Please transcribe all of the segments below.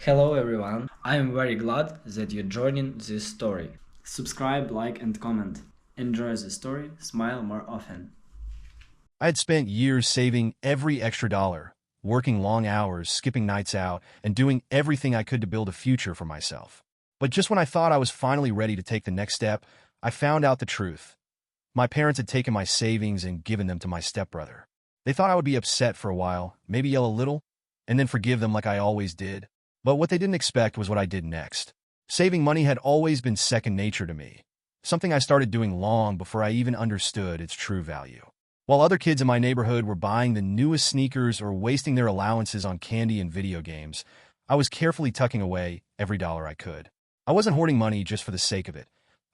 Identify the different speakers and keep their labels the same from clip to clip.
Speaker 1: Hello everyone, I am very glad that you're joining this story. Subscribe, like and comment. Enjoy the story, smile more often.
Speaker 2: I had spent years saving every extra dollar, working long hours, skipping nights out, and doing everything I could to build a future for myself. But just when I thought I was finally ready to take the next step, I found out the truth. My parents had taken my savings and given them to my stepbrother. They thought I would be upset for a while, maybe yell a little, and then forgive them like I always did. But what they didn't expect was what I did next. Saving money had always been second nature to me, something I started doing long before I even understood its true value. While other kids in my neighborhood were buying the newest sneakers or wasting their allowances on candy and video games, I was carefully tucking away every dollar I could. I wasn't hoarding money just for the sake of it.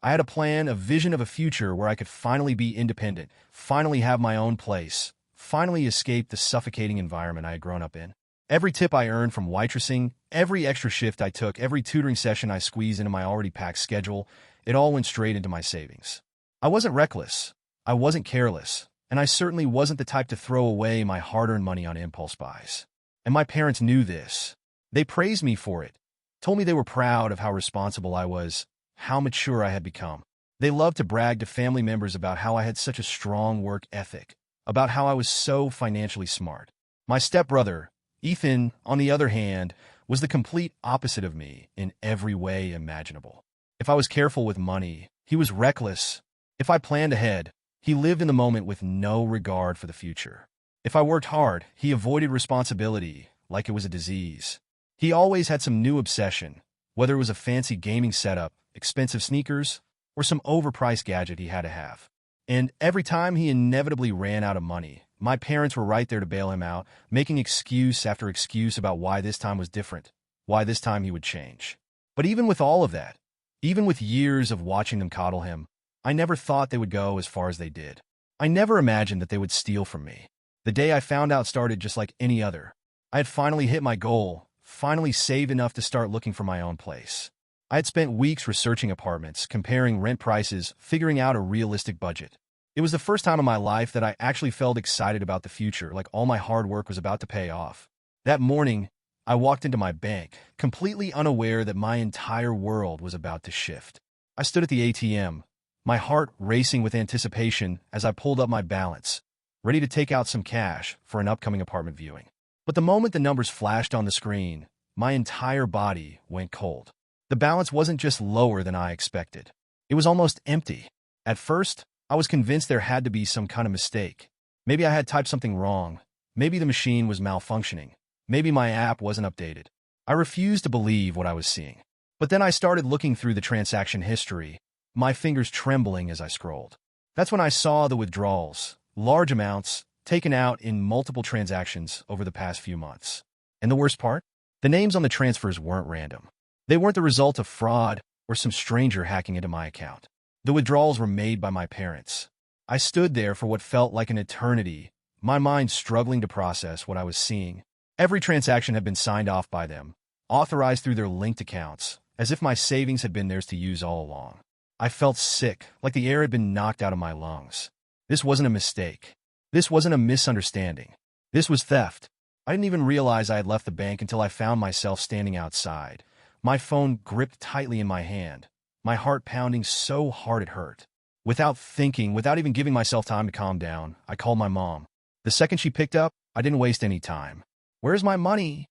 Speaker 2: I had a plan, a vision of a future where I could finally be independent, finally have my own place, finally escape the suffocating environment I had grown up in. Every tip I earned from waitressing, every extra shift I took, every tutoring session I squeezed into my already packed schedule, it all went straight into my savings. I wasn't reckless. I wasn't careless. And I certainly wasn't the type to throw away my hard-earned money on impulse buys. And my parents knew this. They praised me for it, told me they were proud of how responsible I was, how mature I had become. They loved to brag to family members about how I had such a strong work ethic, about how I was so financially smart. My stepbrother, Ethan, on the other hand, was the complete opposite of me in every way imaginable. If I was careful with money, he was reckless. If I planned ahead, he lived in the moment with no regard for the future. If I worked hard, he avoided responsibility like it was a disease. He always had some new obsession, whether it was a fancy gaming setup, expensive sneakers, or some overpriced gadget he had to have. And every time he inevitably ran out of money, my parents were right there to bail him out, making excuse after excuse about why this time was different, why this time he would change. But even with all of that, even with years of watching them coddle him, I never thought they would go as far as they did. I never imagined that they would steal from me. The day I found out started just like any other. I had finally hit my goal, finally saved enough to start looking for my own place. I had spent weeks researching apartments, comparing rent prices, figuring out a realistic budget. It was the first time in my life that I actually felt excited about the future, like all my hard work was about to pay off. That morning, I walked into my bank, completely unaware that my entire world was about to shift. I stood at the ATM, my heart racing with anticipation as I pulled up my balance, ready to take out some cash for an upcoming apartment viewing. But the moment the numbers flashed on the screen, my entire body went cold. The balance wasn't just lower than I expected. It was almost empty. At first, I was convinced there had to be some kind of mistake. Maybe I had typed something wrong. Maybe the machine was malfunctioning. Maybe my app wasn't updated. I refused to believe what I was seeing. But then I started looking through the transaction history, my fingers trembling as I scrolled. That's when I saw the withdrawals, large amounts, taken out in multiple transactions over the past few months. And the worst part? The names on the transfers weren't random. They weren't the result of fraud or some stranger hacking into my account. The withdrawals were made by my parents. I stood there for what felt like an eternity, my mind struggling to process what I was seeing. Every transaction had been signed off by them, authorized through their linked accounts, as if my savings had been theirs to use all along. I felt sick, like the air had been knocked out of my lungs. This wasn't a mistake. This wasn't a misunderstanding. This was theft. I didn't even realize I had left the bank until I found myself standing outside, my phone gripped tightly in my hand, my heart pounding so hard it hurt. Without thinking, without even giving myself time to calm down, I called my mom. The second she picked up, I didn't waste any time. "Where's my money?"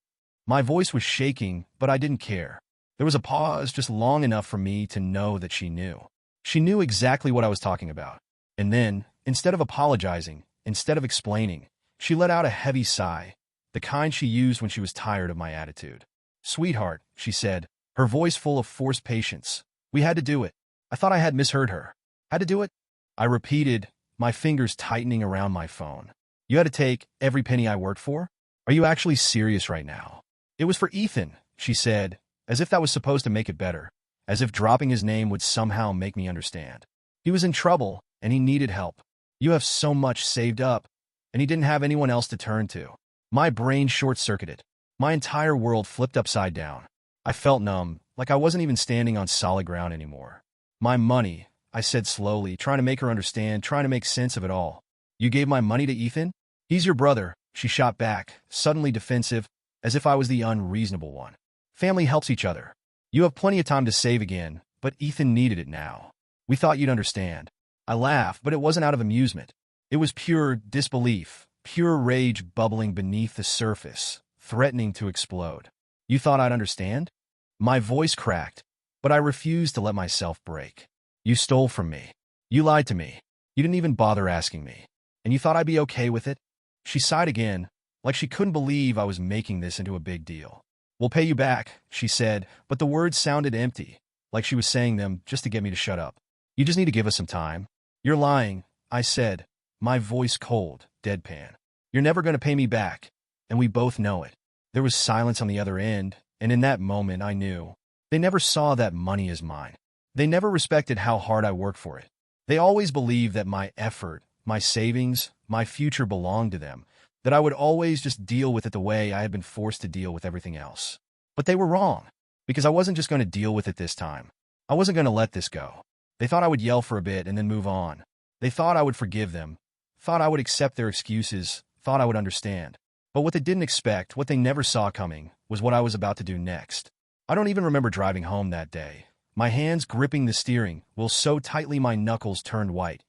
Speaker 2: My voice was shaking, but I didn't care. There was a pause just long enough for me to know that she knew. She knew exactly what I was talking about. And then, instead of apologizing, instead of explaining, she let out a heavy sigh, the kind she used when she was tired of my attitude. "Sweetheart," she said, her voice full of forced patience. "We had to do it." I thought I had misheard her. "Had to do it?" I repeated, my fingers tightening around my phone. "You had to take every penny I worked for? Are you actually serious right now?" "It was for Ethan," she said, as if that was supposed to make it better, as if dropping his name would somehow make me understand. "He was in trouble, and he needed help. You have so much saved up, and he didn't have anyone else to turn to." My brain short-circuited. My entire world flipped upside down. I felt numb, like I wasn't even standing on solid ground anymore. "My money," I said slowly, trying to make her understand, trying to make sense of it all. "You gave my money to Ethan?" "He's your brother," she shot back, suddenly defensive, as if I was the unreasonable one. Family helps each other. You have plenty of time to save again, but Ethan needed it now. We thought you'd understand. I laughed, but it wasn't out of amusement. It was pure disbelief, pure rage bubbling beneath the surface, threatening to explode. You thought I'd understand? My voice cracked, but I refused to let myself break. You stole from me. You lied to me. You didn't even bother asking me. And you thought I'd be okay with it? She sighed again, like she couldn't believe I was making this into a big deal. We'll pay you back, she said, but the words sounded empty, like she was saying them just to get me to shut up. You just need to give us some time. You're lying, I said, my voice cold, deadpan. You're never going to pay me back, and we both know it. There was silence on the other end, and in that moment I knew. They never saw that money as mine. They never respected how hard I worked for it. They always believed that my effort, my savings, my future belonged to them, that I would always just deal with it the way I had been forced to deal with everything else. But they were wrong, because I wasn't just going to deal with it this time. I wasn't going to let this go. They thought I would yell for a bit and then move on. They thought I would forgive them, thought I would accept their excuses, thought I would understand. But what they didn't expect, what they never saw coming, was what I was about to do next. I don't even remember driving home that day, my hands gripping the steering wheel so tightly my knuckles turned white,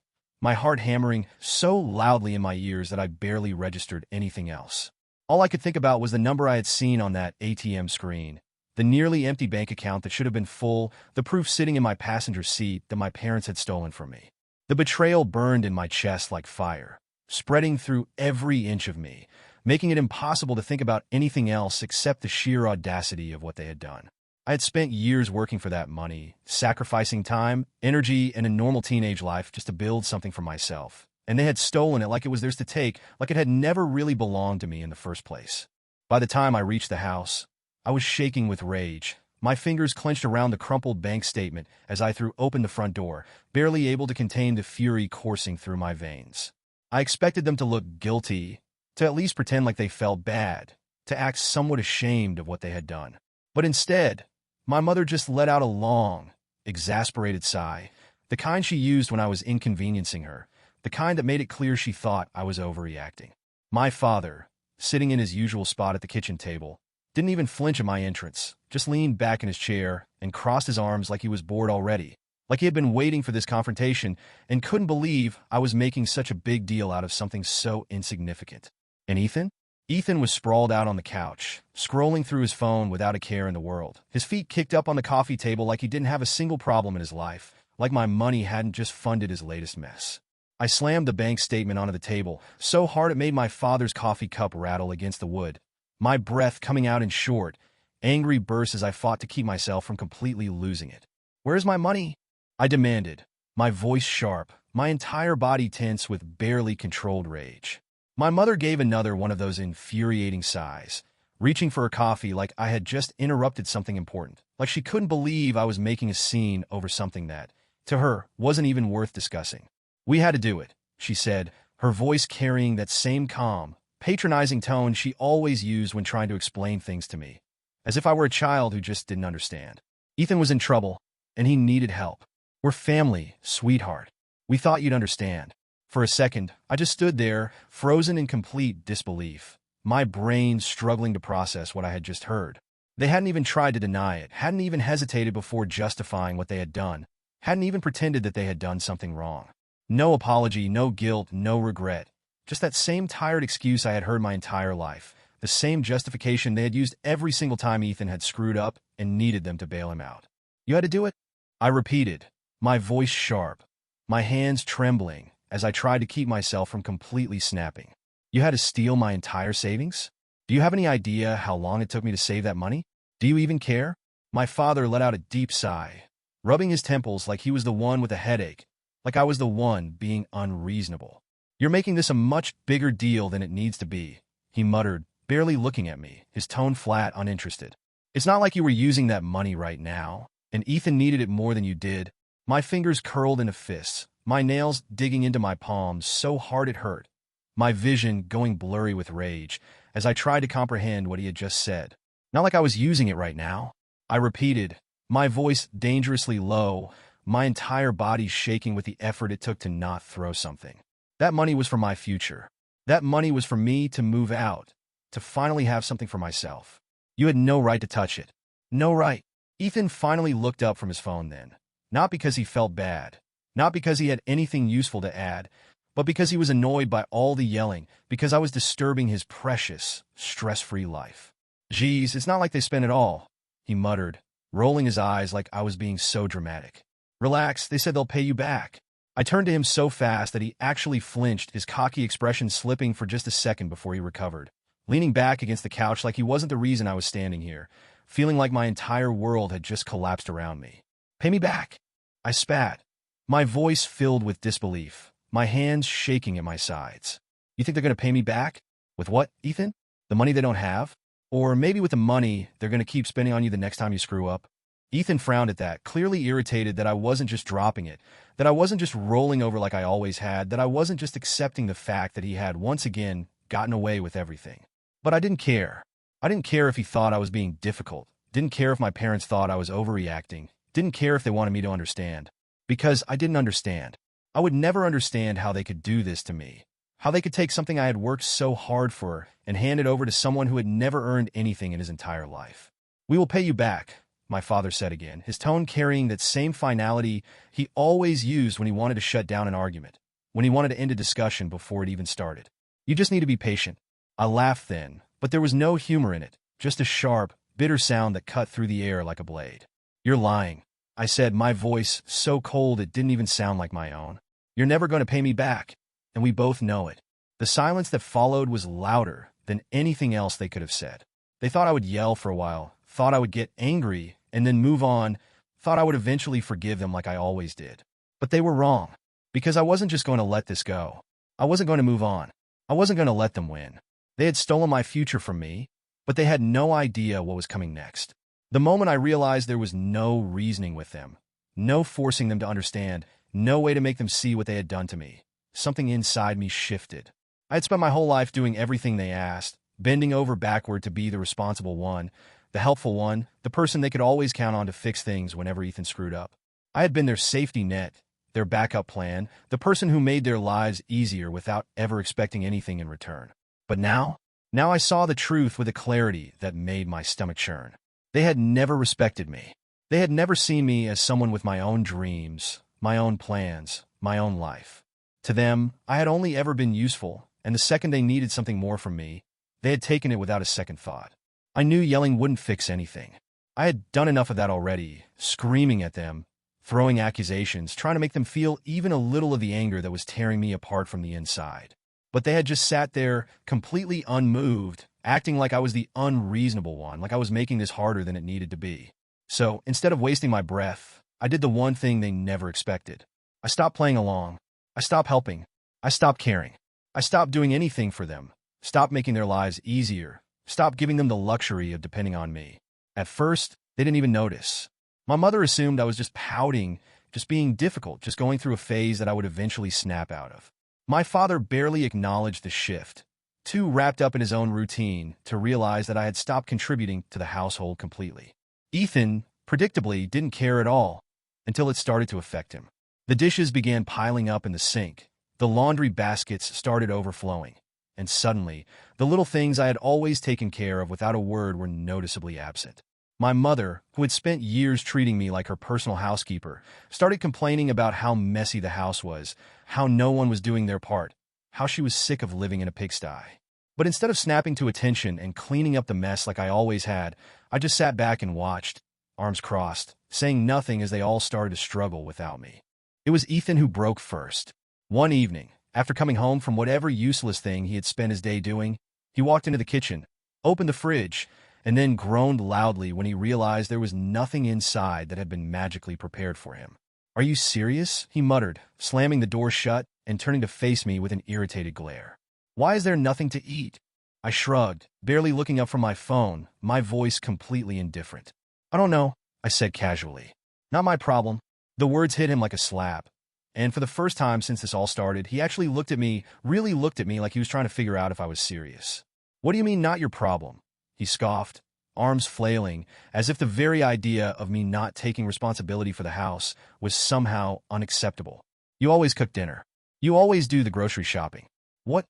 Speaker 2: my heart hammering so loudly in my ears that I barely registered anything else. All I could think about was the number I had seen on that ATM screen, the nearly empty bank account that should have been full, the proof sitting in my passenger seat that my parents had stolen from me. The betrayal burned in my chest like fire, spreading through every inch of me, making it impossible to think about anything else except the sheer audacity of what they had done. I had spent years working for that money, sacrificing time, energy, and a normal teenage life just to build something for myself. And they had stolen it like it was theirs to take, like it had never really belonged to me in the first place. By the time I reached the house, I was shaking with rage, my fingers clenched around the crumpled bank statement as I threw open the front door, barely able to contain the fury coursing through my veins. I expected them to look guilty, to at least pretend like they felt bad, to act somewhat ashamed of what they had done. But instead, my mother just let out a long, exasperated sigh, the kind she used when I was inconveniencing her, the kind that made it clear she thought I was overreacting. My father, sitting in his usual spot at the kitchen table, didn't even flinch at my entrance, just leaned back in his chair and crossed his arms like he was bored already, like he had been waiting for this confrontation and couldn't believe I was making such a big deal out of something so insignificant. And Ethan? Ethan was sprawled out on the couch, scrolling through his phone without a care in the world, his feet kicked up on the coffee table like he didn't have a single problem in his life, like my money hadn't just funded his latest mess. I slammed the bank statement onto the table, so hard it made my father's coffee cup rattle against the wood, my breath coming out in short, angry bursts as I fought to keep myself from completely losing it. "Where's my money?" I demanded, my voice sharp, my entire body tense with barely controlled rage. My mother gave another one of those infuriating sighs, reaching for her coffee like I had just interrupted something important, like she couldn't believe I was making a scene over something that, to her, wasn't even worth discussing. "We had to do it," she said, her voice carrying that same calm, patronizing tone she always used when trying to explain things to me, as if I were a child who just didn't understand. Ethan was in trouble, and he needed help. "We're family, sweetheart. We thought you'd understand." For a second, I just stood there, frozen in complete disbelief, my brain struggling to process what I had just heard. They hadn't even tried to deny it, hadn't even hesitated before justifying what they had done, hadn't even pretended that they had done something wrong. No apology, no guilt, no regret. Just that same tired excuse I had heard my entire life, the same justification they had used every single time Ethan had screwed up and needed them to bail him out. "You had to do it?" I repeated, my voice sharp, my hands trembling, as I tried to keep myself from completely snapping. "You had to steal my entire savings? Do you have any idea how long it took me to save that money? Do you even care?" My father let out a deep sigh, rubbing his temples like he was the one with a headache, like I was the one being unreasonable. "You're making this a much bigger deal than it needs to be," he muttered, barely looking at me, his tone flat, uninterested. "It's not like you were using that money right now, and Ethan needed it more than you did." My fingers curled into fists, my nails digging into my palms so hard it hurt, my vision going blurry with rage as I tried to comprehend what he had just said. "Not like I was using it right now," I repeated, my voice dangerously low, my entire body shaking with the effort it took to not throw something. That money was for my future. That money was for me to move out, to finally have something for myself. "You had no right to touch it." No, right. Ethan finally looked up from his phone then. Not because he felt bad. Not because he had anything useful to add, but because he was annoyed by all the yelling, because I was disturbing his precious, stress-free life. Geez, it's not like they spent it all, he muttered, rolling his eyes like I was being so dramatic. Relax, they said they'll pay you back. I turned to him so fast that he actually flinched, his cocky expression slipping for just a second before he recovered, leaning back against the couch like he wasn't the reason I was standing here, feeling like my entire world had just collapsed around me. Pay me back. I spat, my voice filled with disbelief, my hands shaking at my sides. You think they're going to pay me back? With what, Ethan? The money they don't have? Or maybe with the money they're going to keep spending on you the next time you screw up? Ethan frowned at that, clearly irritated that I wasn't just dropping it, that I wasn't just rolling over like I always had, that I wasn't just accepting the fact that he had once again gotten away with everything. But I didn't care. I didn't care if he thought I was being difficult, didn't care if my parents thought I was overreacting, didn't care if they wanted me to understand. Because I didn't understand. I would never understand how they could do this to me. How they could take something I had worked so hard for and hand it over to someone who had never earned anything in his entire life. We will pay you back, my father said again, his tone carrying that same finality he always used when he wanted to shut down an argument, when he wanted to end a discussion before it even started. You just need to be patient. I laughed then, but there was no humor in it, just a sharp, bitter sound that cut through the air like a blade. You're lying, I said, my voice so cold it didn't even sound like my own. You're never going to pay me back, and we both know it. The silence that followed was louder than anything else they could have said. They thought I would yell for a while, thought I would get angry, and then move on, thought I would eventually forgive them like I always did. But they were wrong, because I wasn't just going to let this go. I wasn't going to move on. I wasn't going to let them win. They had stolen my future from me, but they had no idea what was coming next. The moment I realized there was no reasoning with them, no forcing them to understand, no way to make them see what they had done to me, something inside me shifted. I had spent my whole life doing everything they asked, bending over backward to be the responsible one, the helpful one, the person they could always count on to fix things whenever Ethan screwed up. I had been their safety net, their backup plan, the person who made their lives easier without ever expecting anything in return. But now I saw the truth with a clarity that made my stomach churn. They had never respected me. They had never seen me as someone with my own dreams, my own plans, my own life. To them, I had only ever been useful, and the second they needed something more from me, they had taken it without a second thought. I knew yelling wouldn't fix anything. I had done enough of that already, screaming at them, throwing accusations, trying to make them feel even a little of the anger that was tearing me apart from the inside. But they had just sat there, completely unmoved, acting like I was the unreasonable one, like I was making this harder than it needed to be. So, instead of wasting my breath, I did the one thing they never expected. I stopped playing along. I stopped helping. I stopped caring. I stopped doing anything for them. Stopped making their lives easier. Stopped giving them the luxury of depending on me. At first, they didn't even notice. My mother assumed I was just pouting, just being difficult, just going through a phase that I would eventually snap out of. My father barely acknowledged the shift, too wrapped up in his own routine to realize that I had stopped contributing to the household completely. Ethan, predictably, didn't care at all until it started to affect him. The dishes began piling up in the sink. The laundry baskets started overflowing. And suddenly, the little things I had always taken care of without a word were noticeably absent. My mother, who had spent years treating me like her personal housekeeper, started complaining about how messy the house was, how no one was doing their part, how she was sick of living in a pigsty. But instead of snapping to attention and cleaning up the mess like I always had, I just sat back and watched, arms crossed, saying nothing as they all started to struggle without me. It was Ethan who broke first. One evening, after coming home from whatever useless thing he had spent his day doing, he walked into the kitchen, opened the fridge, and then groaned loudly when he realized there was nothing inside that had been magically prepared for him. "Are you serious?" he muttered, slamming the door shut and turning to face me with an irritated glare. "Why is there nothing to eat?" I shrugged, barely looking up from my phone, my voice completely indifferent. "I don't know," I said casually. "Not my problem." The words hit him like a slap. And for the first time since this all started, he actually really looked at me like he was trying to figure out if I was serious. "What do you mean, not your problem?" He scoffed, arms flailing, as if the very idea of me not taking responsibility for the house was somehow unacceptable. "You always cook dinner. You always do the grocery shopping. What?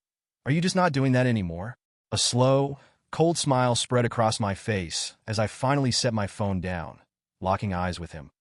Speaker 2: Are you just not doing that anymore?" A slow, Cold smile spread across my face as I finally set my phone down, locking eyes with him,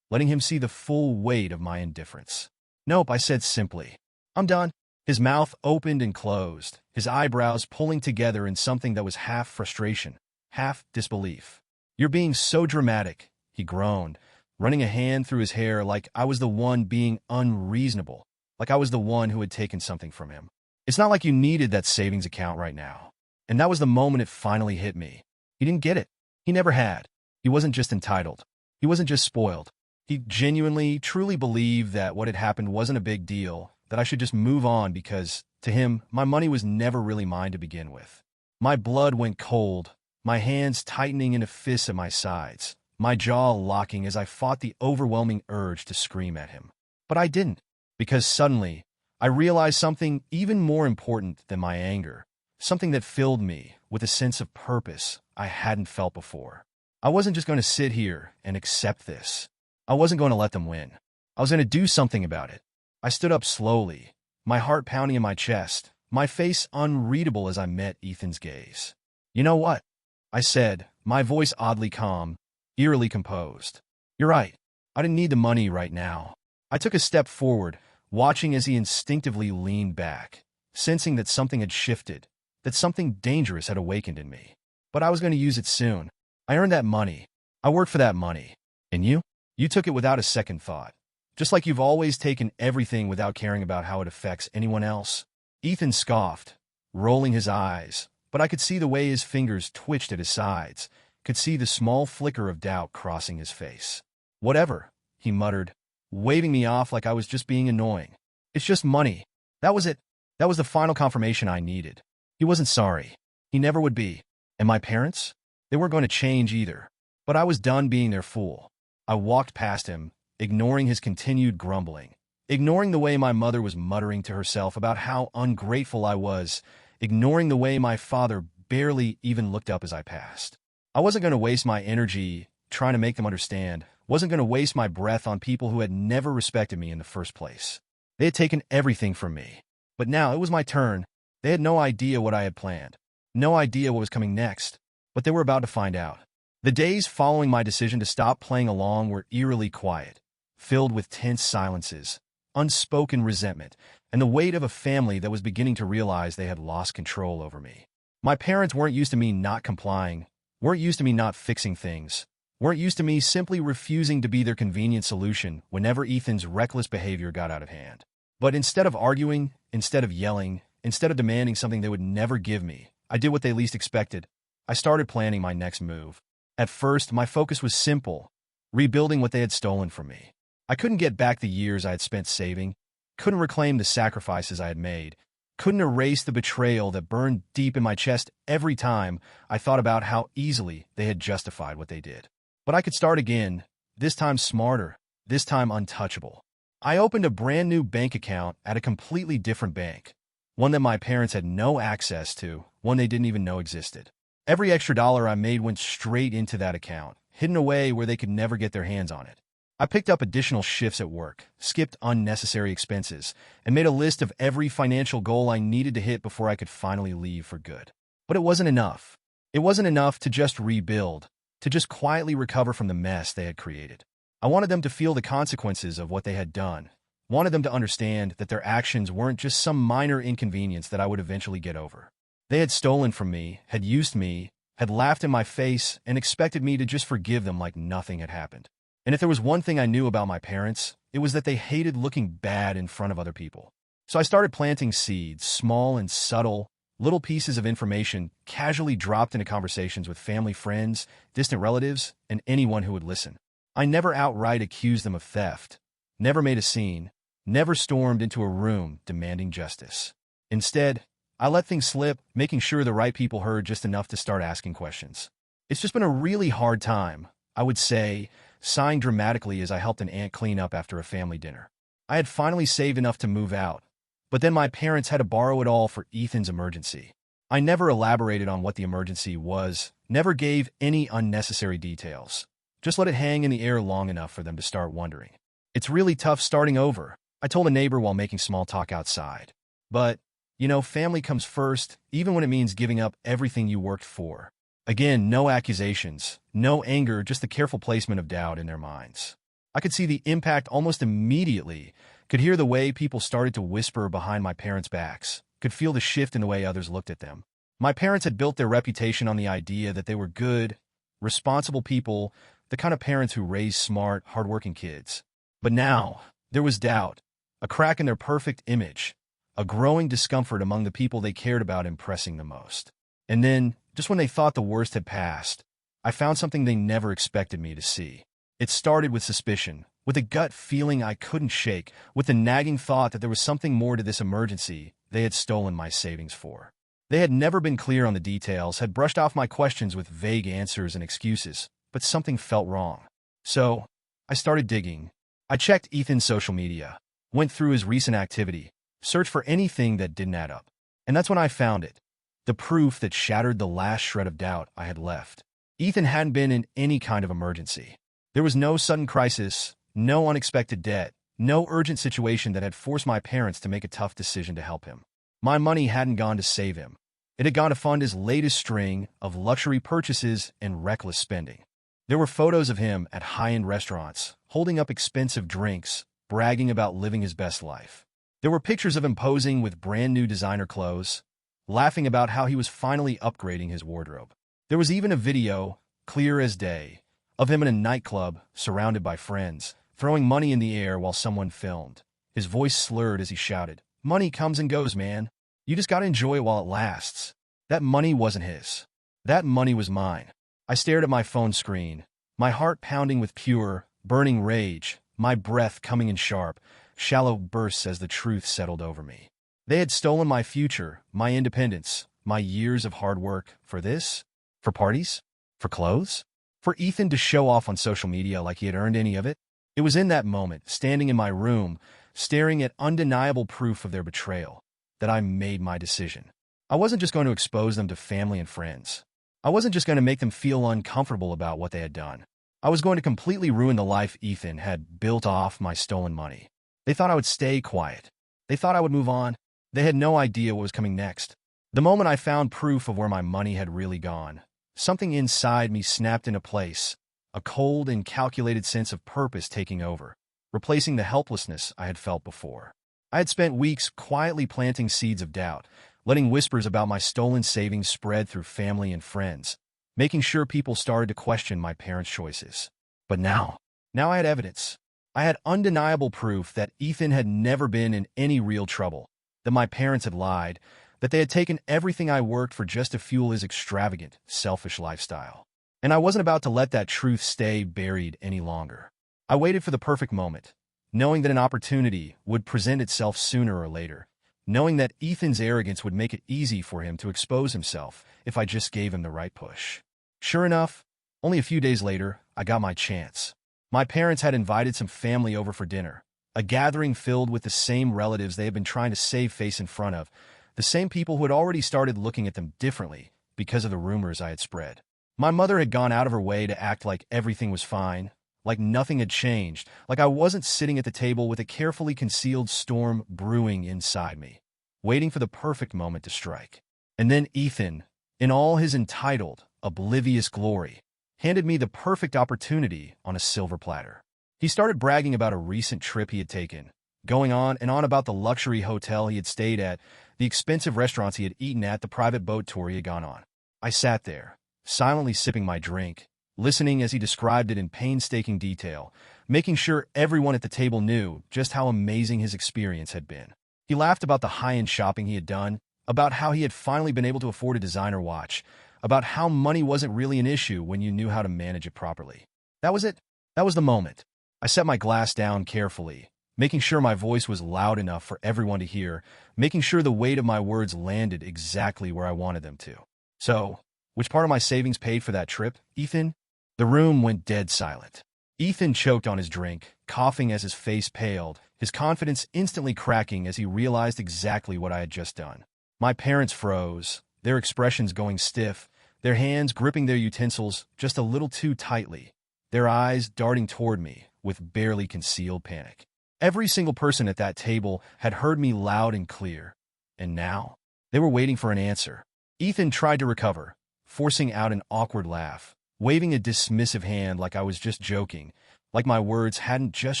Speaker 2: letting him see the full weight of my indifference. "Nope," I said simply. "I'm done." His mouth opened and closed, his eyebrows pulling together in something that was half frustration, half disbelief. "You're being so dramatic," he groaned, running a hand through his hair like I was the one being unreasonable, like I was the one who had taken something from him. "It's not like you needed that savings account right now." And that was the moment it finally hit me. He didn't get it. He never had. He wasn't just entitled. He wasn't just spoiled. He genuinely, truly believed that what had happened wasn't a big deal, that I should just move on because, to him, my money was never really mine to begin with. My blood went cold, my hands tightening into fists at my sides, my jaw locking as I fought the overwhelming urge to scream at him. But I didn't, because suddenly, I realized something even more important than my anger, something that filled me with a sense of purpose I hadn't felt before. I wasn't just going to sit here and accept this. I wasn't going to let them win. I was going to do something about it. I stood up slowly, my heart pounding in my chest, my face unreadable as I met Ethan's gaze. "You know what?" I said, my voice oddly calm, eerily composed. "You're right. I didn't need the money right now." I took a step forward, watching as he instinctively leaned back, sensing that something had shifted, that something dangerous had awakened in me. But I was going to use it soon. I earned that money. I worked for that money. And you? You took it without a second thought. Just like you've always taken everything without caring about how it affects anyone else. Ethan scoffed, rolling his eyes, but I could see the way his fingers twitched at his sides, could see the small flicker of doubt crossing his face. "Whatever," he muttered, waving me off like I was just being annoying. "It's just money." That was it. That was the final confirmation I needed. He wasn't sorry. He never would be. And my parents? They weren't going to change either. But I was done being their fool. I walked past him, ignoring his continued grumbling, ignoring the way my mother was muttering to herself about how ungrateful I was, ignoring the way my father barely even looked up as I passed. I wasn't going to waste my energy trying to make them understand, wasn't going to waste my breath on people who had never respected me in the first place. They had taken everything from me. But now it was my turn. They had no idea what I had planned, no idea what was coming next, but they were about to find out. The days following my decision to stop playing along were eerily quiet, filled with tense silences, unspoken resentment, and the weight of a family that was beginning to realize they had lost control over me. My parents weren't used to me not complying, weren't used to me not fixing things, weren't used to me simply refusing to be their convenient solution whenever Ethan's reckless behavior got out of hand. But instead of arguing, instead of yelling, instead of demanding something they would never give me, I did what they least expected. I started planning my next move. At first, my focus was simple, rebuilding what they had stolen from me. I couldn't get back the years I had spent saving, couldn't reclaim the sacrifices I had made, couldn't erase the betrayal that burned deep in my chest every time I thought about how easily they had justified what they did. But I could start again, this time smarter, this time untouchable. I opened a brand new bank account at a completely different bank, one that my parents had no access to, one they didn't even know existed. Every extra dollar I made went straight into that account, hidden away where they could never get their hands on it. I picked up additional shifts at work, skipped unnecessary expenses, and made a list of every financial goal I needed to hit before I could finally leave for good. But it wasn't enough. It wasn't enough to just rebuild, to just quietly recover from the mess they had created. I wanted them to feel the consequences of what they had done, wanted them to understand that their actions weren't just some minor inconvenience that I would eventually get over. They had stolen from me, had used me, had laughed in my face, and expected me to just forgive them like nothing had happened. And if there was one thing I knew about my parents, it was that they hated looking bad in front of other people. So I started planting seeds, small and subtle, little pieces of information casually dropped into conversations with family, friends, distant relatives, and anyone who would listen. I never outright accused them of theft, never made a scene, never stormed into a room demanding justice. Instead, I let things slip, making sure the right people heard just enough to start asking questions. It's just been a really hard time, I would say, sighing dramatically as I helped an aunt clean up after a family dinner. I had finally saved enough to move out, but then my parents had to borrow it all for Ethan's emergency. I never elaborated on what the emergency was, never gave any unnecessary details. Just let it hang in the air long enough for them to start wondering. "It's really tough starting over," I told a neighbor while making small talk outside. "But You know, family comes first, even when it means giving up everything you worked for. Again, no accusations, no anger, just the careful placement of doubt in their minds. I could see the impact almost immediately, could hear the way people started to whisper behind my parents' backs, could feel the shift in the way others looked at them. My parents had built their reputation on the idea that they were good, responsible people, the kind of parents who raise smart, hardworking kids. But now, there was doubt, a crack in their perfect image, a growing discomfort among the people they cared about impressing the most. And then, just when they thought the worst had passed, I found something they never expected me to see. It started with suspicion, with a gut feeling I couldn't shake, with the nagging thought that there was something more to this emergency they had stolen my savings for. They had never been clear on the details, had brushed off my questions with vague answers and excuses, but something felt wrong. So, I started digging. I checked Ethan's social media, went through his recent activity, searched for anything that didn't add up. And that's when I found it. The proof that shattered the last shred of doubt I had left. Ethan hadn't been in any kind of emergency. There was no sudden crisis, no unexpected debt, no urgent situation that had forced my parents to make a tough decision to help him. My money hadn't gone to save him. It had gone to fund his latest string of luxury purchases and reckless spending. There were photos of him at high-end restaurants, holding up expensive drinks, bragging about living his best life. There were pictures of him posing with brand-new designer clothes, laughing about how he was finally upgrading his wardrobe. There was even a video, clear as day, of him in a nightclub, surrounded by friends, throwing money in the air while someone filmed. His voice slurred as he shouted, "Money comes and goes, man. You just gotta enjoy it while it lasts." That money wasn't his. That money was mine. I stared at my phone screen, my heart pounding with pure, burning rage, my breath coming in sharp, shallow bursts as the truth settled over me. They had stolen my future, my independence, my years of hard work for this? For parties? For clothes? For Ethan to show off on social media like he had earned any of it? It was in that moment, standing in my room, staring at undeniable proof of their betrayal, that I made my decision. I wasn't just going to expose them to family and friends. I wasn't just going to make them feel uncomfortable about what they had done. I was going to completely ruin the life Ethan had built off my stolen money. They thought I would stay quiet. They thought I would move on. They had no idea what was coming next. The moment I found proof of where my money had really gone, something inside me snapped into place, a cold and calculated sense of purpose taking over, replacing the helplessness I had felt before. I had spent weeks quietly planting seeds of doubt, letting whispers about my stolen savings spread through family and friends, making sure people started to question my parents' choices. But now I had evidence. I had undeniable proof that Ethan had never been in any real trouble, that my parents had lied, that they had taken everything I worked for just to fuel his extravagant, selfish lifestyle. And I wasn't about to let that truth stay buried any longer. I waited for the perfect moment, knowing that an opportunity would present itself sooner or later, knowing that Ethan's arrogance would make it easy for him to expose himself if I just gave him the right push. Sure enough, only a few days later, I got my chance. My parents had invited some family over for dinner, a gathering filled with the same relatives they had been trying to save face in front of, the same people who had already started looking at them differently because of the rumors I had spread. My mother had gone out of her way to act like everything was fine, like nothing had changed, like I wasn't sitting at the table with a carefully concealed storm brewing inside me, waiting for the perfect moment to strike. And then Ethan, in all his entitled, oblivious glory, handed me the perfect opportunity on a silver platter. He started bragging about a recent trip he had taken, going on and on about the luxury hotel he had stayed at, the expensive restaurants he had eaten at, the private boat tour he had gone on. I sat there, silently sipping my drink, listening as he described it in painstaking detail, making sure everyone at the table knew just how amazing his experience had been. He laughed about the high-end shopping he had done, about how he had finally been able to afford a designer watch, about how money wasn't really an issue when you knew how to manage it properly. That was it. That was the moment. I set my glass down carefully, making sure my voice was loud enough for everyone to hear, making sure the weight of my words landed exactly where I wanted them to. So, which part of my savings paid for that trip, Ethan? The room went dead silent. Ethan choked on his drink, coughing as his face paled, his confidence instantly cracking as he realized exactly what I had just done. My parents froze, their expressions going stiff, their hands gripping their utensils just a little too tightly, their eyes darting toward me with barely concealed panic. Every single person at that table had heard me loud and clear, And now? They were waiting for an answer. Ethan tried to recover, forcing out an awkward laugh, waving a dismissive hand like I was just joking, like my words hadn't just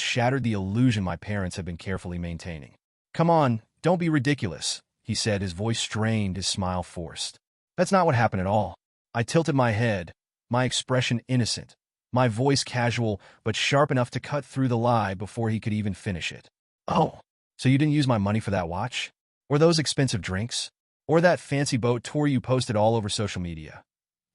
Speaker 2: shattered the illusion my parents had been carefully maintaining. "Come on, don't be ridiculous," he said, his voice strained, his smile forced. "That's not what happened at all." I tilted my head, my expression innocent, my voice casual but sharp enough to cut through the lie before he could even finish it. "Oh, so you didn't use my money for that watch? Or those expensive drinks? Or that fancy boat tour you posted all over social media?"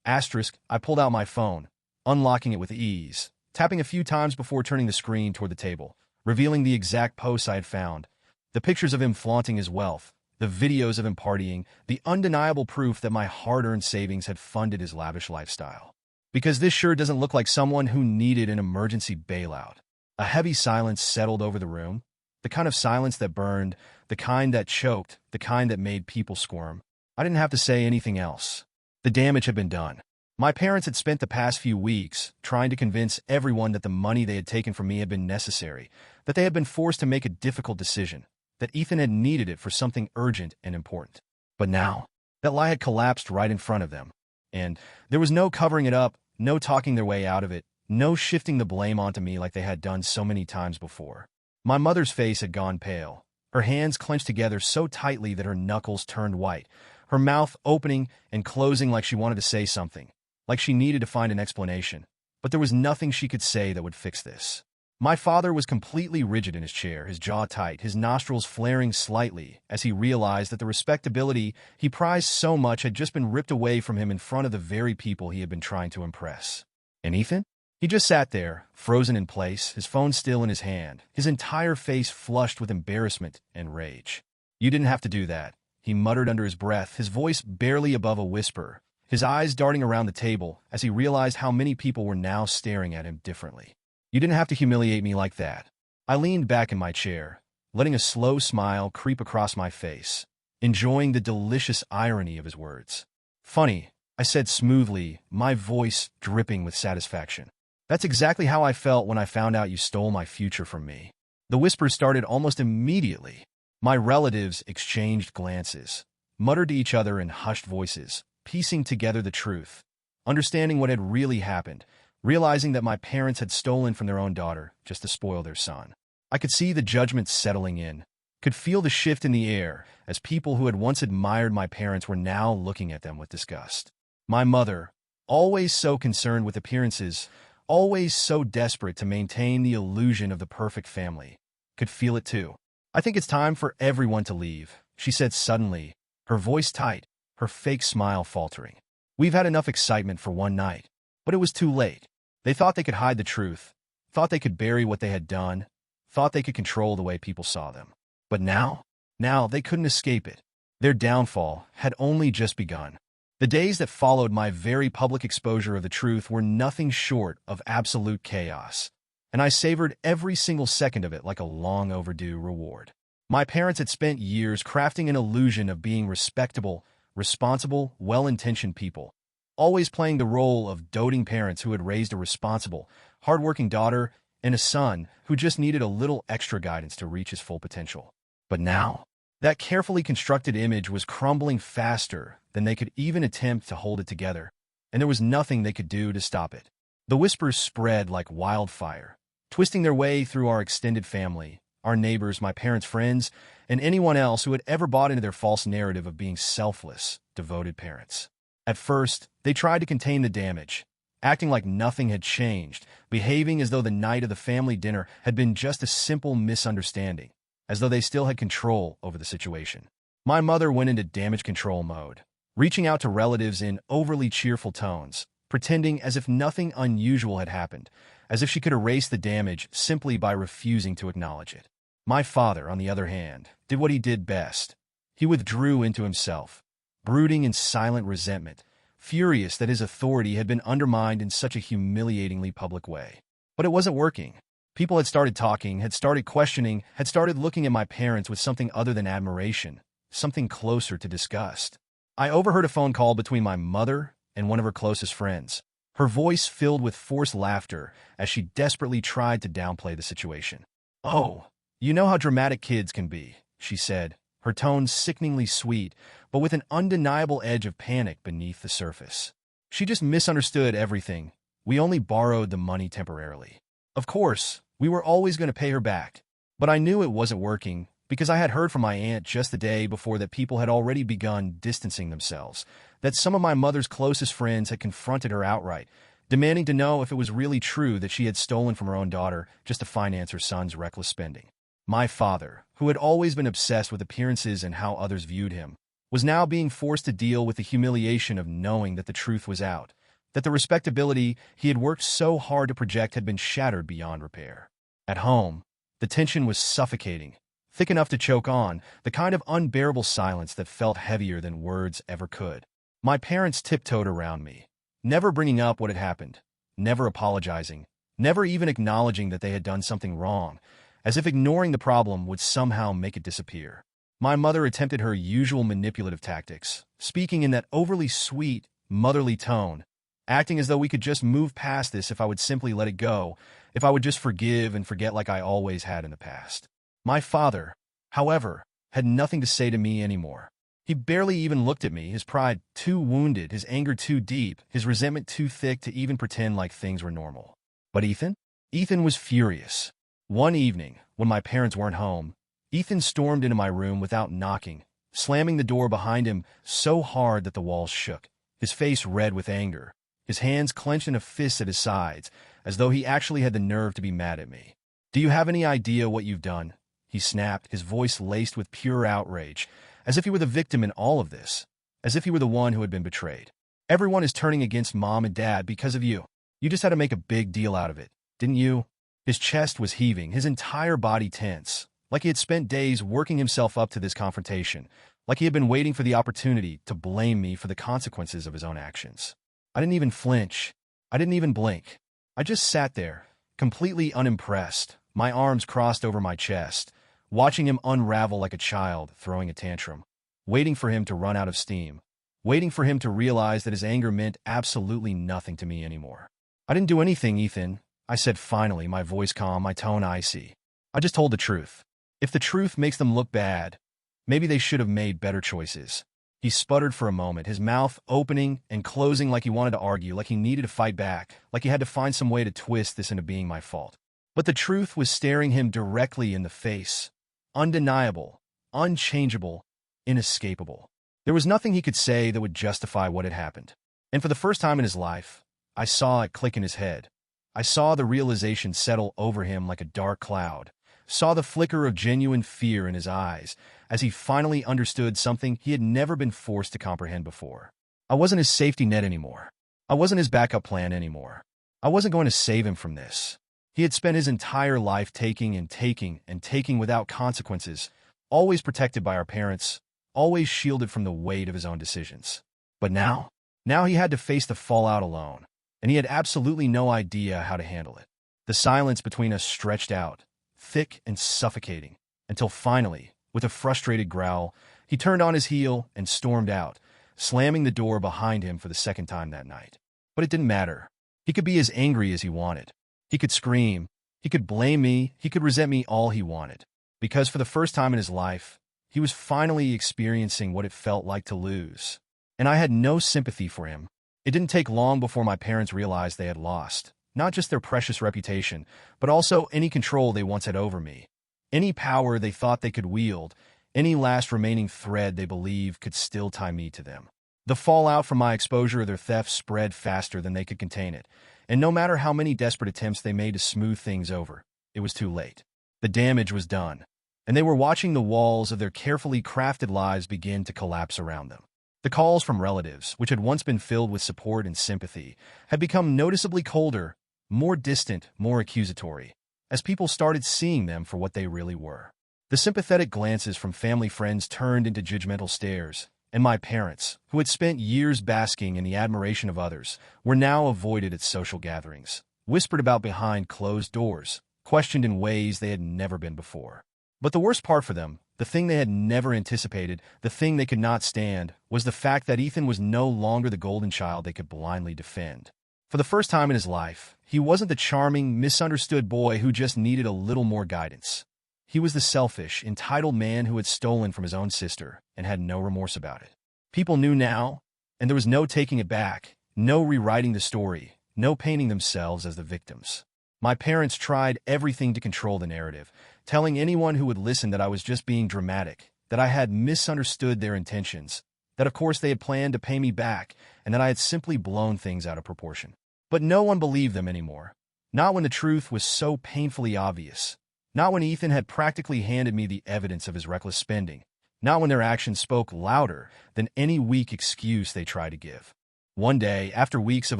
Speaker 2: Asterisk, I pulled out my phone, unlocking it with ease, tapping a few times before turning the screen toward the table, revealing the exact posts I had found. The pictures of him flaunting his wealth, the videos of him partying, the undeniable proof that my hard-earned savings had funded his lavish lifestyle. Because this sure doesn't look like someone who needed an emergency bailout. A heavy silence settled over the room, the kind of silence that burned, the kind that choked, the kind that made people squirm. I didn't have to say anything else. The damage had been done. My parents had spent the past few weeks trying to convince everyone that the money they had taken from me had been necessary, that they had been forced to make a difficult decision, that Ethan had needed it for something urgent and important. But now, that lie had collapsed right in front of them. And there was no covering it up, no talking their way out of it, no shifting the blame onto me like they had done so many times before. My mother's face had gone pale, her hands clenched together so tightly that her knuckles turned white, her mouth opening and closing like she wanted to say something, like she needed to find an explanation. But there was nothing she could say that would fix this. My father was completely rigid in his chair, his jaw tight, his nostrils flaring slightly as he realized that the respectability he prized so much had just been ripped away from him in front of the very people he had been trying to impress. And Ethan? He just sat there, frozen in place, his phone still in his hand, his entire face flushed with embarrassment and rage. "You didn't have to do that," he muttered under his breath, his voice barely above a whisper, his eyes darting around the table as he realized how many people were now staring at him differently. "You didn't have to humiliate me like that." I leaned back in my chair, letting a slow smile creep across my face, enjoying the delicious irony of his words. "Funny," I said smoothly, my voice dripping with satisfaction. "That's exactly how I felt when I found out you stole my future from me." The whispers started almost immediately. My relatives exchanged glances, muttered to each other in hushed voices, piecing together the truth, understanding what had really happened, realizing that my parents had stolen from their own daughter just to spoil their son. I could see the judgment settling in, could feel the shift in the air as people who had once admired my parents were now looking at them with disgust. My mother, always so concerned with appearances, always so desperate to maintain the illusion of the perfect family, could feel it too. "I think it's time for everyone to leave," she said suddenly, her voice tight, her fake smile faltering. "We've had enough excitement for one night." But it was too late. They thought they could hide the truth, thought they could bury what they had done, thought they could control the way people saw them. But now they couldn't escape it. Their downfall had only just begun. The days that followed my very public exposure of the truth were nothing short of absolute chaos, and I savored every single second of it like a long overdue reward. My parents had spent years crafting an illusion of being respectable, responsible, well-intentioned people, always playing the role of doting parents who had raised a responsible, hardworking daughter and a son who just needed a little extra guidance to reach his full potential. But now, that carefully constructed image was crumbling faster than they could even attempt to hold it together, and there was nothing they could do to stop it. The whispers spread like wildfire, twisting their way through our extended family, our neighbors, my parents' friends, and anyone else who had ever bought into their false narrative of being selfless, devoted parents. At first, they tried to contain the damage, acting like nothing had changed, behaving as though the night of the family dinner had been just a simple misunderstanding, as though they still had control over the situation. My mother went into damage control mode, reaching out to relatives in overly cheerful tones, pretending as if nothing unusual had happened, as if she could erase the damage simply by refusing to acknowledge it. My father, on the other hand, did what he did best. He withdrew into himself, brooding in silent resentment, furious that his authority had been undermined in such a humiliatingly public way. But it wasn't working. People had started talking, had started questioning, had started looking at my parents with something other than admiration, something closer to disgust. I overheard a phone call between my mother and one of her closest friends, her voice filled with forced laughter as she desperately tried to downplay the situation. "Oh, you know how dramatic kids can be," she said, her tone sickeningly sweet, but with an undeniable edge of panic beneath the surface. She just misunderstood everything. We only borrowed the money temporarily. Of course, we were always going to pay her back. But I knew it wasn't working, because I had heard from my aunt just the day before that people had already begun distancing themselves, that some of my mother's closest friends had confronted her outright, demanding to know if it was really true that she had stolen from her own daughter just to finance her son's reckless spending. My father, who had always been obsessed with appearances and how others viewed him, was now being forced to deal with the humiliation of knowing that the truth was out, that the respectability he had worked so hard to project had been shattered beyond repair. At home, the tension was suffocating, thick enough to choke on, the kind of unbearable silence that felt heavier than words ever could. My parents tiptoed around me, never bringing up what had happened, never apologizing, never even acknowledging that they had done something wrong, as if ignoring the problem would somehow make it disappear. My mother attempted her usual manipulative tactics, speaking in that overly sweet, motherly tone, acting as though we could just move past this if I would simply let it go, if I would just forgive and forget like I always had in the past. My father, however, had nothing to say to me anymore. He barely even looked at me, his pride too wounded, his anger too deep, his resentment too thick to even pretend like things were normal. But Ethan? Ethan was furious. One evening, when my parents weren't home, Ethan stormed into my room without knocking, slamming the door behind him so hard that the walls shook, his face red with anger, his hands clenched in a fist at his sides, as though he actually had the nerve to be mad at me. "Do you have any idea what you've done?" he snapped, his voice laced with pure outrage, as if he were the victim in all of this, as if he were the one who had been betrayed. "Everyone is turning against Mom and Dad because of you. You just had to make a big deal out of it, didn't you?" His chest was heaving, his entire body tense, like he had spent days working himself up to this confrontation, like he had been waiting for the opportunity to blame me for the consequences of his own actions. I didn't even flinch. I didn't even blink. I just sat there, completely unimpressed, my arms crossed over my chest, watching him unravel like a child throwing a tantrum, waiting for him to run out of steam, waiting for him to realize that his anger meant absolutely nothing to me anymore. "I didn't do anything, Ethan," I said finally, my voice calm, my tone icy. "I just told the truth. If the truth makes them look bad, maybe they should have made better choices." He sputtered for a moment, his mouth opening and closing like he wanted to argue, like he needed to fight back, like he had to find some way to twist this into being my fault. But the truth was staring him directly in the face, undeniable, unchangeable, inescapable. There was nothing he could say that would justify what had happened. And for the first time in his life, I saw it click in his head. I saw the realization settle over him like a dark cloud, saw the flicker of genuine fear in his eyes as he finally understood something he had never been forced to comprehend before. I wasn't his safety net anymore. I wasn't his backup plan anymore. I wasn't going to save him from this. He had spent his entire life taking and taking and taking without consequences, always protected by our parents, always shielded from the weight of his own decisions. But now he had to face the fallout alone, and he had absolutely no idea how to handle it. The silence between us stretched out, thick and suffocating, until finally, with a frustrated growl, he turned on his heel and stormed out, slamming the door behind him for the second time that night. But it didn't matter. He could be as angry as he wanted. He could scream. He could blame me. He could resent me all he wanted. Because for the first time in his life, he was finally experiencing what it felt like to lose. And I had no sympathy for him. It didn't take long before my parents realized they had lost, not just their precious reputation, but also any control they once had over me, any power they thought they could wield, any last remaining thread they believed could still tie me to them. The fallout from my exposure of their theft spread faster than they could contain it, and no matter how many desperate attempts they made to smooth things over, it was too late. The damage was done, and they were watching the walls of their carefully crafted lives begin to collapse around them. The calls from relatives, which had once been filled with support and sympathy, had become noticeably colder, more distant, more accusatory, as people started seeing them for what they really were. The sympathetic glances from family friends turned into judgmental stares, and my parents, who had spent years basking in the admiration of others, were now avoided at social gatherings, whispered about behind closed doors, questioned in ways they had never been before. But the worst part for them, the thing they had never anticipated, the thing they could not stand, was the fact that Ethan was no longer the golden child they could blindly defend. For the first time in his life, he wasn't the charming, misunderstood boy who just needed a little more guidance. He was the selfish, entitled man who had stolen from his own sister and had no remorse about it. People knew now, and there was no taking it back, no rewriting the story, no painting themselves as the victims. My parents tried everything to control the narrative, telling anyone who would listen that I was just being dramatic, that I had misunderstood their intentions, that of course they had planned to pay me back, and that I had simply blown things out of proportion. But no one believed them anymore. Not when the truth was so painfully obvious. Not when Ethan had practically handed me the evidence of his reckless spending. Not when their actions spoke louder than any weak excuse they tried to give. One day, after weeks of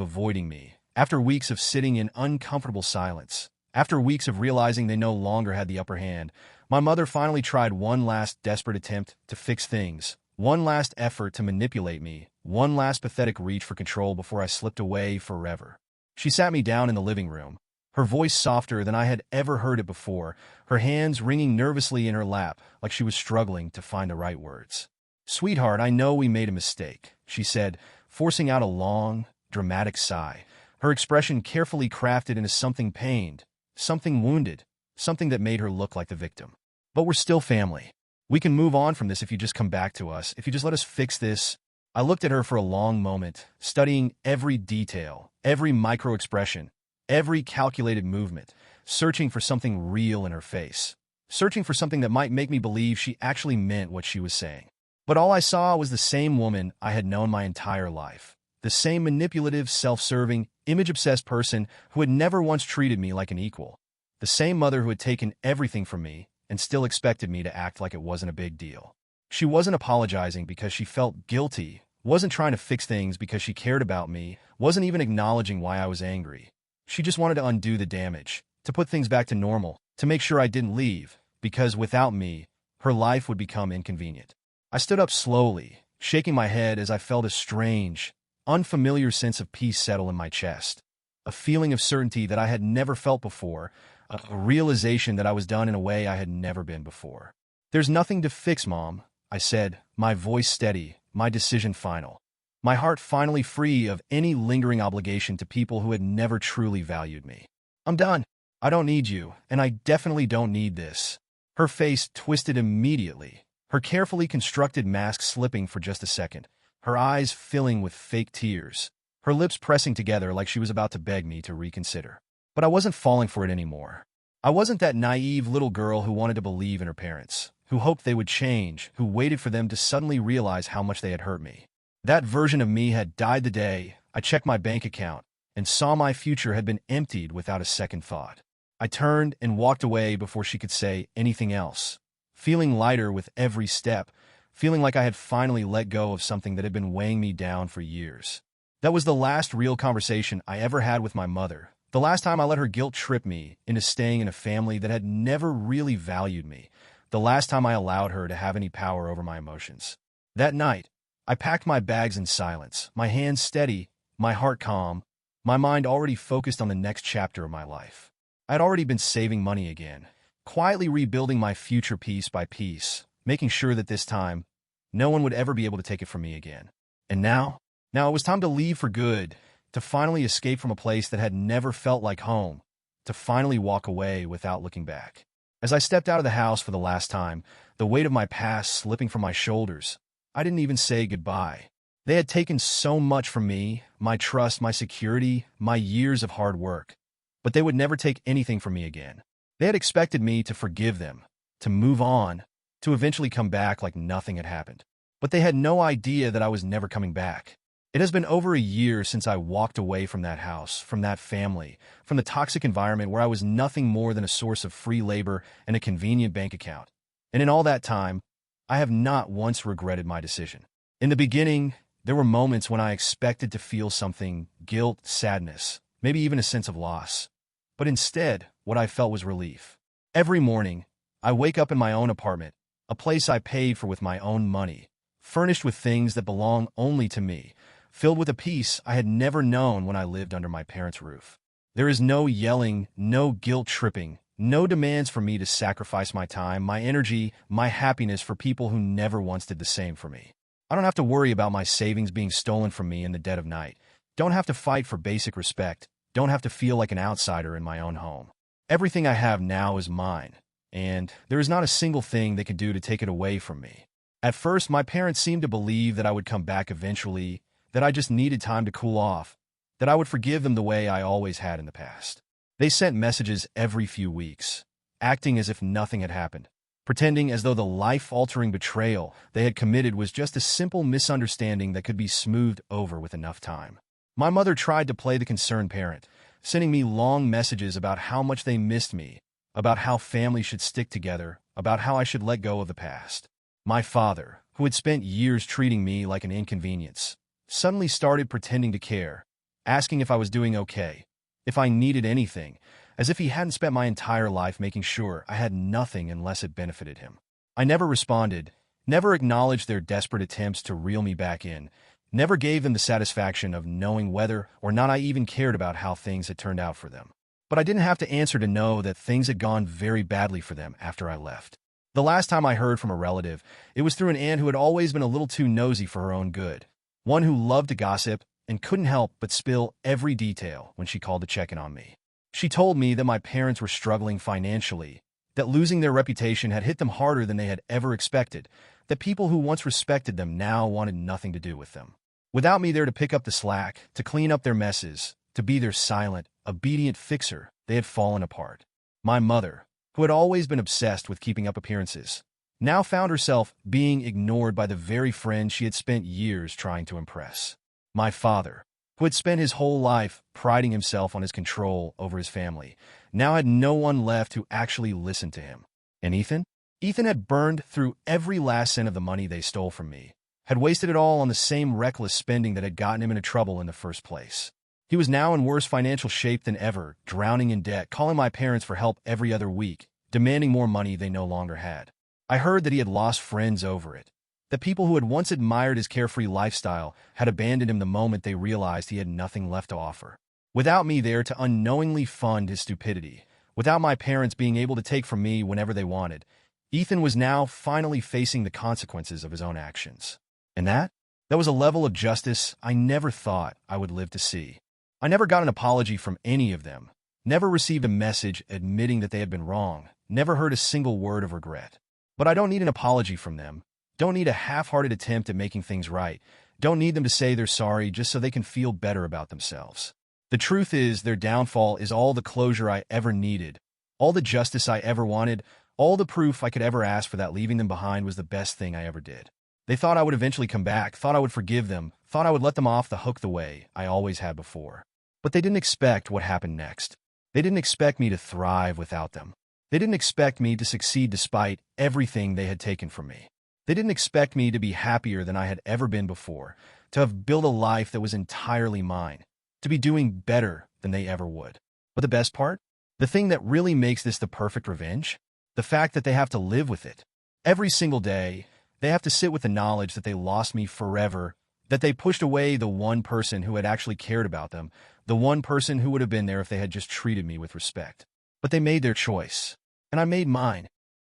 Speaker 2: avoiding me, after weeks of sitting in uncomfortable silence, after weeks of realizing they no longer had the upper hand, my mother finally tried one last desperate attempt to fix things, one last effort to manipulate me, one last pathetic reach for control before I slipped away forever. She sat me down in the living room, her voice softer than I had ever heard it before, her hands wringing nervously in her lap like she was struggling to find the right words. "Sweetheart, I know we made a mistake," she said, forcing out a long, dramatic sigh, her expression carefully crafted into something pained, something wounded, something that made her look like the victim. "But we're still family. We can move on from this if you just come back to us, if you just let us fix this." I looked at her for a long moment, studying every detail, every micro-expression, every calculated movement, searching for something real in her face, searching for something that might make me believe she actually meant what she was saying. But all I saw was the same woman I had known my entire life, the same manipulative, self-serving, image-obsessed person who had never once treated me like an equal, the same mother who had taken everything from me and still expected me to act like it wasn't a big deal. She wasn't apologizing because she felt guilty, wasn't trying to fix things because she cared about me, wasn't even acknowledging why I was angry. She just wanted to undo the damage, to put things back to normal, to make sure I didn't leave, because without me, her life would become inconvenient. I stood up slowly, shaking my head as I felt a strange, unfamiliar sense of peace settle in my chest, a feeling of certainty that I had never felt before, a realization that I was done in a way I had never been before. "There's nothing to fix, Mom," I said, my voice steady, my decision final. My heart finally free of any lingering obligation to people who had never truly valued me. "I'm done. I don't need you, and I definitely don't need this." Her face twisted immediately, her carefully constructed mask slipping for just a second, her eyes filling with fake tears, her lips pressing together like she was about to beg me to reconsider. But I wasn't falling for it anymore. I wasn't that naive little girl who wanted to believe in her parents, who hoped they would change, who waited for them to suddenly realize how much they had hurt me. That version of me had died the day I checked my bank account and saw my future had been emptied without a second thought. I turned and walked away before she could say anything else, feeling lighter with every step, feeling like I had finally let go of something that had been weighing me down for years. That was the last real conversation I ever had with my mother, the last time I let her guilt trip me into staying in a family that had never really valued me, the last time I allowed her to have any power over my emotions. That night, I packed my bags in silence, my hands steady, my heart calm, my mind already focused on the next chapter of my life. I had already been saving money again, quietly rebuilding my future piece by piece, making sure that this time, no one would ever be able to take it from me again. And now it was time to leave for good, to finally escape from a place that had never felt like home, to finally walk away without looking back. As I stepped out of the house for the last time, the weight of my past slipping from my shoulders, I didn't even say goodbye. They had taken so much from me, my trust, my security, my years of hard work. But they would never take anything from me again. They had expected me to forgive them, to move on, to eventually come back like nothing had happened. But they had no idea that I was never coming back. It has been over a year since I walked away from that house, from that family, from the toxic environment where I was nothing more than a source of free labor and a convenient bank account. And in all that time, I have not once regretted my decision. In the beginning, there were moments when I expected to feel something, guilt, sadness, maybe even a sense of loss. But instead, what I felt was relief. Every morning, I wake up in my own apartment, a place I paid for with my own money, furnished with things that belong only to me, filled with a peace I had never known when I lived under my parents' roof. There is no yelling, no guilt-tripping, no demands for me to sacrifice my time, my energy, my happiness for people who never once did the same for me. I don't have to worry about my savings being stolen from me in the dead of night. Don't have to fight for basic respect. Don't have to feel like an outsider in my own home. Everything I have now is mine, and there is not a single thing they could do to take it away from me. At first, my parents seemed to believe that I would come back eventually, that I just needed time to cool off, that I would forgive them the way I always had in the past. They sent messages every few weeks, acting as if nothing had happened, pretending as though the life-altering betrayal they had committed was just a simple misunderstanding that could be smoothed over with enough time. My mother tried to play the concerned parent, sending me long messages about how much they missed me, about how families should stick together, about how I should let go of the past. My father, who had spent years treating me like an inconvenience, suddenly started pretending to care, asking if I was doing okay, if I needed anything, as if he hadn't spent my entire life making sure I had nothing unless it benefited him. I never responded, never acknowledged their desperate attempts to reel me back in, never gave them the satisfaction of knowing whether or not I even cared about how things had turned out for them. But I didn't have to answer to know that things had gone very badly for them after I left. The last time I heard from a relative, it was through an aunt who had always been a little too nosy for her own good, one who loved to gossip and couldn't help but spill every detail when she called to check in on me. She told me that my parents were struggling financially, that losing their reputation had hit them harder than they had ever expected, that people who once respected them now wanted nothing to do with them. Without me there to pick up the slack, to clean up their messes, to be their silent, obedient fixer, they had fallen apart. My mother, who had always been obsessed with keeping up appearances, now found herself being ignored by the very friend she had spent years trying to impress. My father, who had spent his whole life priding himself on his control over his family, now had no one left who actually listened to him. And Ethan? Ethan had burned through every last cent of the money they stole from me, had wasted it all on the same reckless spending that had gotten him into trouble in the first place. He was now in worse financial shape than ever, drowning in debt, calling my parents for help every other week, demanding more money they no longer had. I heard that he had lost friends over it, that people who had once admired his carefree lifestyle had abandoned him the moment they realized he had nothing left to offer. Without me there to unknowingly fund his stupidity, without my parents being able to take from me whenever they wanted, Ethan was now finally facing the consequences of his own actions. And that was a level of justice I never thought I would live to see. I never got an apology from any of them, never received a message admitting that they had been wrong, never heard a single word of regret. But I don't need an apology from them, don't need a half-hearted attempt at making things right, don't need them to say they're sorry just so they can feel better about themselves. The truth is, their downfall is all the closure I ever needed, all the justice I ever wanted, all the proof I could ever ask for that leaving them behind was the best thing I ever did. They thought I would eventually come back, thought I would forgive them, thought I would let them off the hook the way I always had before. But they didn't expect what happened next. They didn't expect me to thrive without them. They didn't expect me to succeed despite everything they had taken from me. They didn't expect me to be happier than I had ever been before, to have built a life that was entirely mine, to be doing better than they ever would. But the best part? The thing that really makes this the perfect revenge? The fact that they have to live with it. Every single day, they have to sit with the knowledge that they lost me forever, that they pushed away the one person who had actually cared about them, the one person who would have been there if they had just treated me with respect. But they made their choice, and I made mine.